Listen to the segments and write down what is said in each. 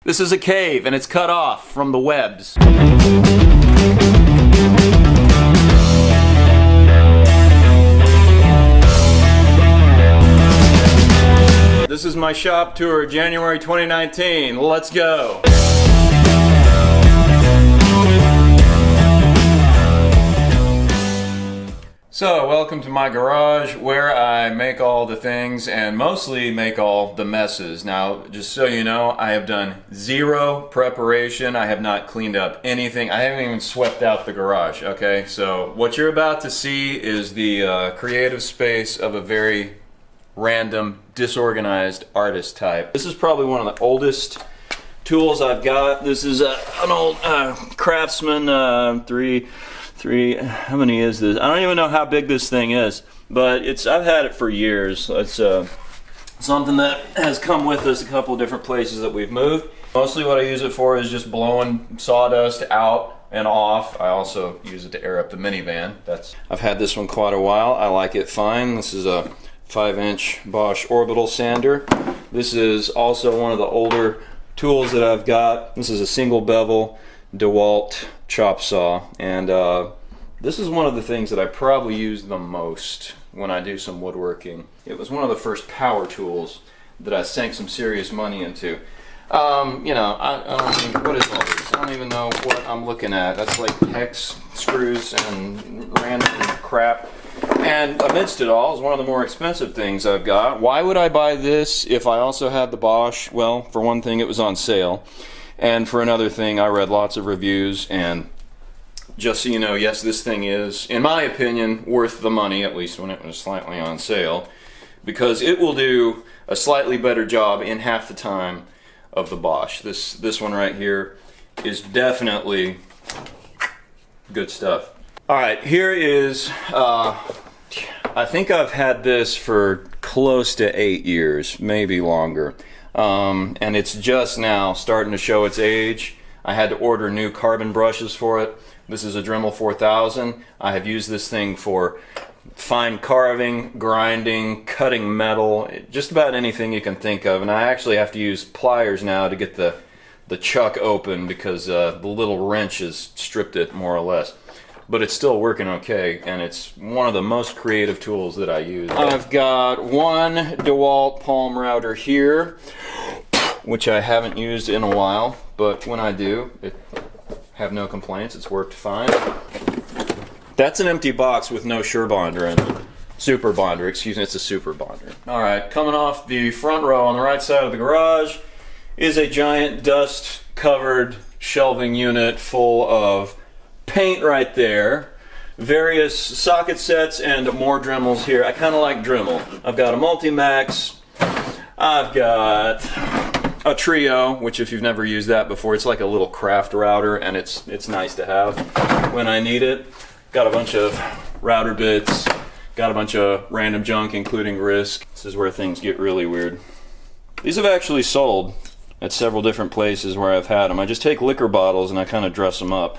This is a cave and it's cut off from the webs. This is my shop tour, January 2019. Let's go. So, welcome to my garage where I make all the things and mostly make all the messes. Now, just so you know, I have done zero preparation. I have not cleaned up anything. I haven't even swept out the garage, okay? So, what you're about to see is the creative space of a very random, disorganized artist type. This is probably one of the oldest tools I've got. This is an old Craftsman how many is this? I don't even know how big this thing is, but I've had it for years. It's something that has come with us a couple of different places that we've moved. Mostly what I use it for is just blowing sawdust out and off. I also use it to air up the minivan. I've had this one quite a while. I like it fine. This is a 5-inch Bosch Orbital sander. This is also one of the older tools that I've got. This is a single bevel Dewalt chop saw, and this is one of the things that I probably use the most when I do some woodworking. It was one of the first power tools that I sank some serious money into. You know, I don't think, what is all this? I don't even know what I'm looking at. That's like hex screws and random crap. And amidst it all is one of the more expensive things I've got. Why would I buy this if I also had the Bosch? Well, for one thing, it was on sale. And for another thing, I read lots of reviews, and just so you know, yes, this thing is, in my opinion, worth the money, at least when it was slightly on sale, because it will do a slightly better job in half the time of the Bosch. This one right here is definitely good stuff. All right, here is, I think I've had this for close to 8 years, maybe longer. And it's just now starting to show its age. I had to order new carbon brushes for it. This is a Dremel 4000. I have used this thing for fine carving, grinding, cutting metal, just about anything you can think of. And I actually have to use pliers now to get the chuck open because the little wrench has stripped it more or less. But it's still working okay, and it's one of the most creative tools that I use. I've got one Dewalt palm router here, which I haven't used in a while, but when I do, I have no complaints. It's worked fine. That's an empty box with no Surebonder in it. Super bonder, excuse me, it's a super bonder. All right, coming off the front row on the right side of the garage is a giant dust-covered shelving unit full of paint right there, various socket sets, and more Dremels here. I kind of like Dremel. I've got a Multi-Max, I've got a Trio, which if you've never used that before, it's like a little craft router, and it's nice to have when I need it. Got a bunch of router bits, got a bunch of random junk, including Risk. This is where things get really weird. These have actually sold at several different places where I've had them. I just take liquor bottles and I kind of dress them up.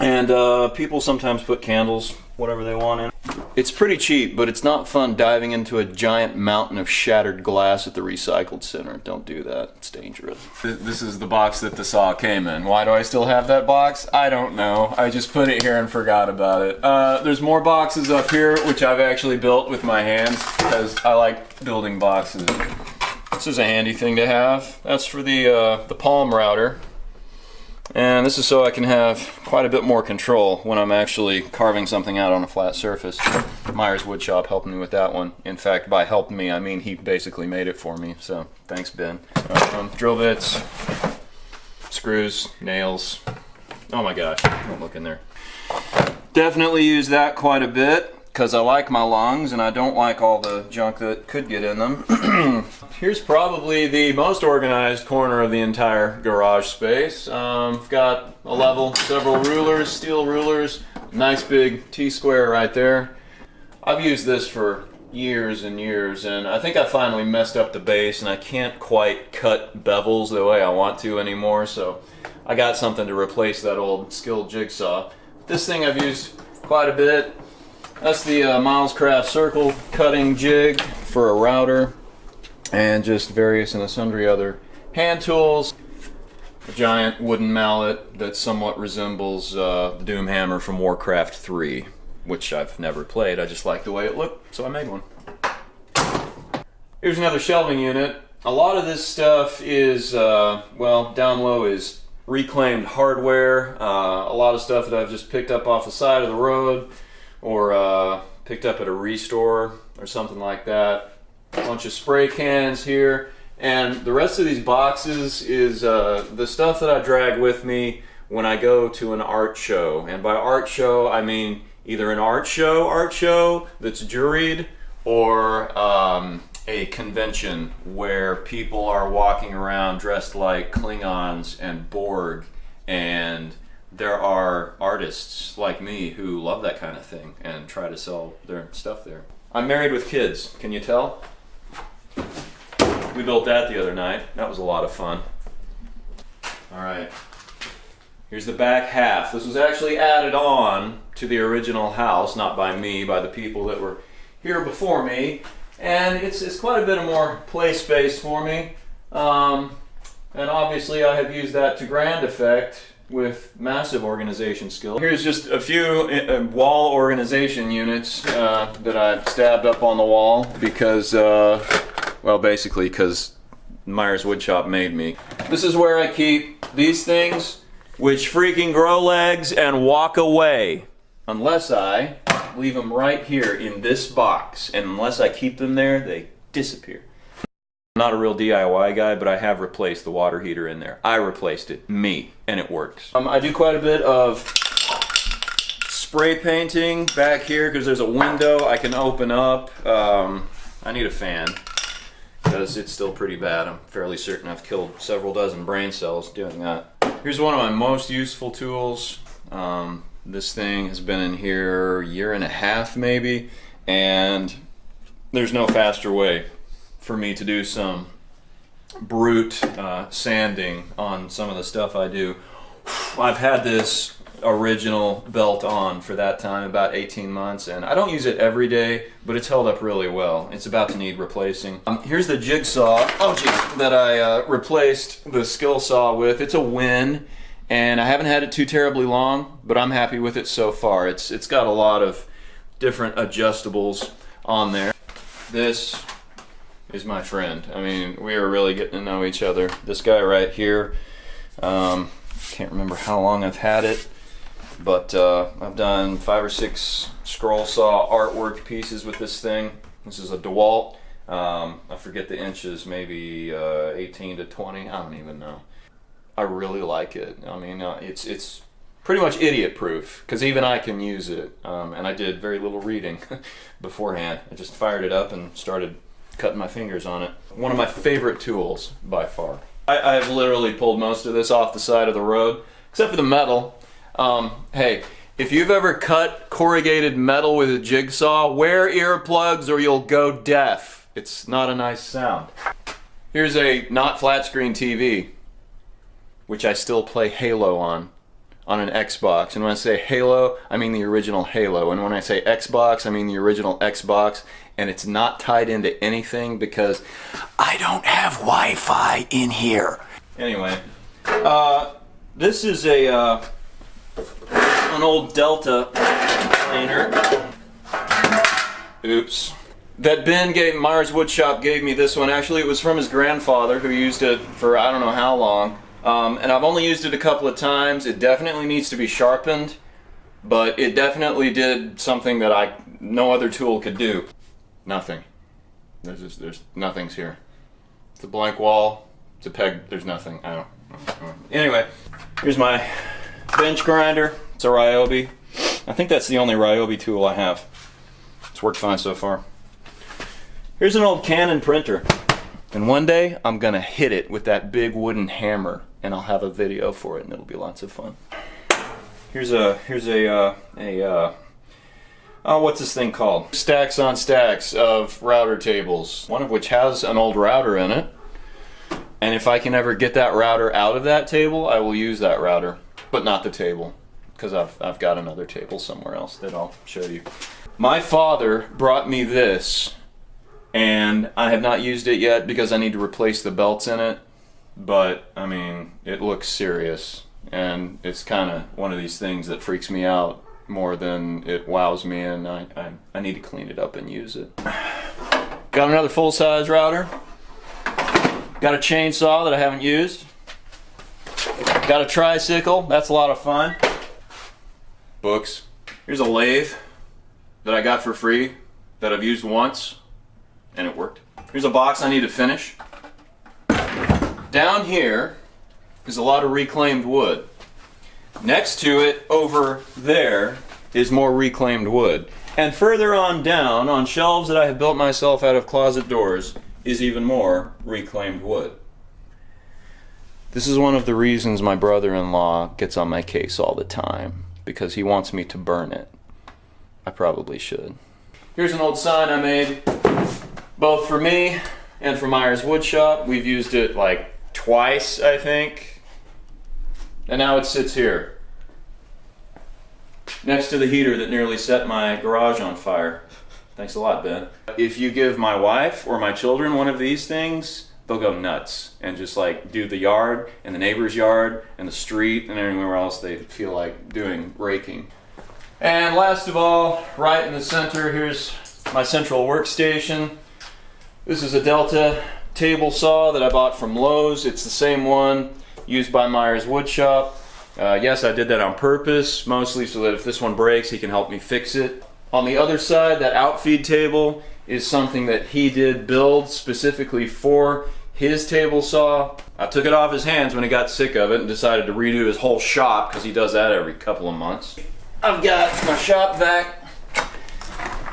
And people sometimes put candles, whatever they want in. It's pretty cheap, but it's not fun diving into a giant mountain of shattered glass at the recycled center. Don't do that, it's dangerous. This is the box that the saw came in. Why do I still have that box? I don't know. I just put it here and forgot about it. There's more boxes up here, which I've actually built with my hands, because I like building boxes. This is a handy thing to have. That's for the palm router. And this is so I can have quite a bit more control when I'm actually carving something out on a flat surface. Myers Woodshop helped me with that one. In fact, by helped me, I mean he basically made it for me. So thanks, Ben. Drill bits, screws, nails. Oh my gosh, don't look in there. Definitely use that quite a bit because I like my lungs and I don't like all the junk that could get in them. Here's probably the most organized corner of the entire garage space. I've got a level, several rulers, steel rulers, nice big T-square right there. I've used this for years and years, and I think I finally messed up the base and I can't quite cut bevels the way I want to anymore, so I got something to replace that old skilled jigsaw. This thing I've used quite a bit. That's the Miles Craft circle cutting jig for a router, and just various and sundry other hand tools, a giant wooden mallet that somewhat resembles the Doom Hammer from Warcraft 3, which I've never played. I just like the way it looked, so I made one. Here's another shelving unit. A lot of this stuff is, well, down low is reclaimed hardware. A lot of stuff that I've just picked up off the side of the road or picked up at a restore or something like that. A bunch of spray cans here. And the rest of these boxes is the stuff that I drag with me when I go to an art show. And by art show, I mean either an art show that's juried, or a convention where people are walking around dressed like Klingons and Borg, and there are artists like me who love that kind of thing and try to sell their stuff there. I'm married with kids, can you tell? We built that the other night. That was a lot of fun. Alright, here's the back half. This was actually added on to the original house, not by me, by the people that were here before me. And it's quite a bit of more play space for me. And obviously I have used that to grand effect with massive organization skill. Here's just a few wall organization units that I've stabbed up on the wall because, well, basically because Myers Woodshop made me. This is where I keep these things, which freaking grow legs and walk away. Unless I leave them right here in this box, and unless I keep them there, they disappear. I'm not a real DIY guy, but I have replaced the water heater in there. I replaced it, me, and it works. I do quite a bit of spray painting back here because there's a window I can open up. I need a fan because it's still pretty bad. I'm fairly certain I've killed several dozen brain cells doing that. Here's one of my most useful tools. This thing has been in here a year and a half maybe, and there's no faster way for me to do some brute sanding on some of the stuff I do. I've had this original belt on for that time, about 18 months, and I don't use it every day, but it's held up really well. It's about to need replacing. Here's the Jigsaw, that I replaced the skill saw with. It's a Win. And I haven't had it too terribly long, but I'm happy with it so far. It's got a lot of different adjustables on there. This is my friend. I mean, we are really getting to know each other. This guy right here, can't remember how long I've had it, but I've done 5 or 6 scroll saw artwork pieces with this thing. This is a Dewalt. I forget the inches, maybe 18 to 20, I don't even know. I really like it. I mean, it's pretty much idiot proof because even I can use it. And I did very little reading beforehand. I just fired it up and started cutting my fingers on it. One of my favorite tools by far. I've literally pulled most of this off the side of the road, except for the metal. Hey, if you've ever cut corrugated metal with a jigsaw, wear earplugs or you'll go deaf. It's not a nice sound. Here's a not flat screen TV, which I still play Halo on an Xbox. And when I say Halo, I mean the original Halo. And when I say Xbox, I mean the original Xbox. And it's not tied into anything because I don't have Wi-Fi in here. Anyway, this is an old Delta planer. Oops. That Ben Myers Woodshop gave me this one. Actually, it was from his grandfather who used it for I don't know how long. And I've only used it a couple of times. It definitely needs to be sharpened, but it definitely did something that no other tool could do. Nothing. There's nothing's here. It's a blank wall. It's a peg. There's nothing. I don't know. Anyway, here's my bench grinder. It's a Ryobi. I think that's the only Ryobi tool I have. It's worked fine so far. Here's an old Canon printer. And one day, I'm gonna hit it with that big wooden hammer, and I'll have a video for it, and it'll be lots of fun. Here's what's this thing called? Stacks on stacks of router tables, one of which has an old router in it. And if I can ever get that router out of that table, I will use that router, but not the table, because I've got another table somewhere else that I'll show you. My father brought me this, and I have not used it yet because I need to replace the belts in it. but I mean, it looks serious, and it's kind of one of these things that freaks me out more than it wows me, and I need to clean it up and use it. Got another full-size router. Got a chainsaw that I haven't used. Got a tricycle, that's a lot of fun. Books. Here's a lathe that I got for free that I've used once, and it worked. Here's a box I need to finish. Down here is a lot of reclaimed wood. Next to it, over there, is more reclaimed wood. And further on down, on shelves that I have built myself out of closet doors, is even more reclaimed wood. This is one of the reasons my brother-in-law gets on my case all the time, because he wants me to burn it. I probably should. Here's an old sign I made, both for me and for Myers Woodshop. We've used it like twice, I think. And now it sits here, next to the heater that nearly set my garage on fire. Thanks a lot, Ben. If you give my wife or my children one of these things, they'll go nuts and just like do the yard and the neighbor's yard and the street and anywhere else they feel like doing raking. And last of all, right in the center, here's my central workstation. This is a Delta table saw that I bought from Lowe's. It's the same one used by Myers Woodshop. Yes, I did that on purpose, mostly so that if this one breaks, he can help me fix it. On the other side, that outfeed table is something that he did build specifically for his table saw. I took it off his hands when he got sick of it and decided to redo his whole shop, because he does that every couple of months. I've got my shop vac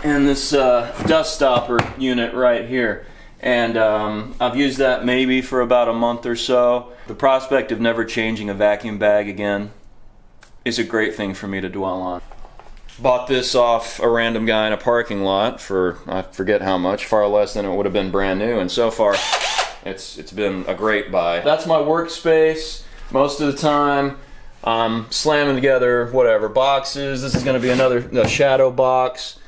and this dust stopper unit right here. And I've used that maybe for about a month or so. The prospect of never changing a vacuum bag again is a great thing for me to dwell on. Bought this off a random guy in a parking lot for, I forget how much, far less than it would have been brand new, and so far it's been a great buy. That's my workspace. Most of the time I'm slamming together whatever boxes. This is going to be another shadow box.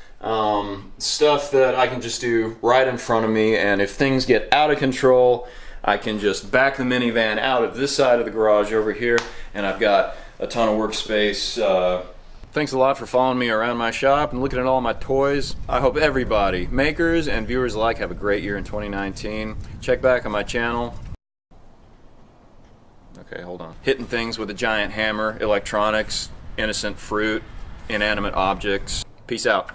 Stuff that I can just do right in front of me, and if things get out of control, I can just back the minivan out of this side of the garage over here, and I've got a ton of workspace. Thanks a lot for following me around my shop and looking at all my toys. I hope everybody, makers and viewers alike, have a great year in 2019. Check back on my channel. Okay, hold on. Hitting things with a giant hammer, electronics, innocent fruit, inanimate objects. Peace out.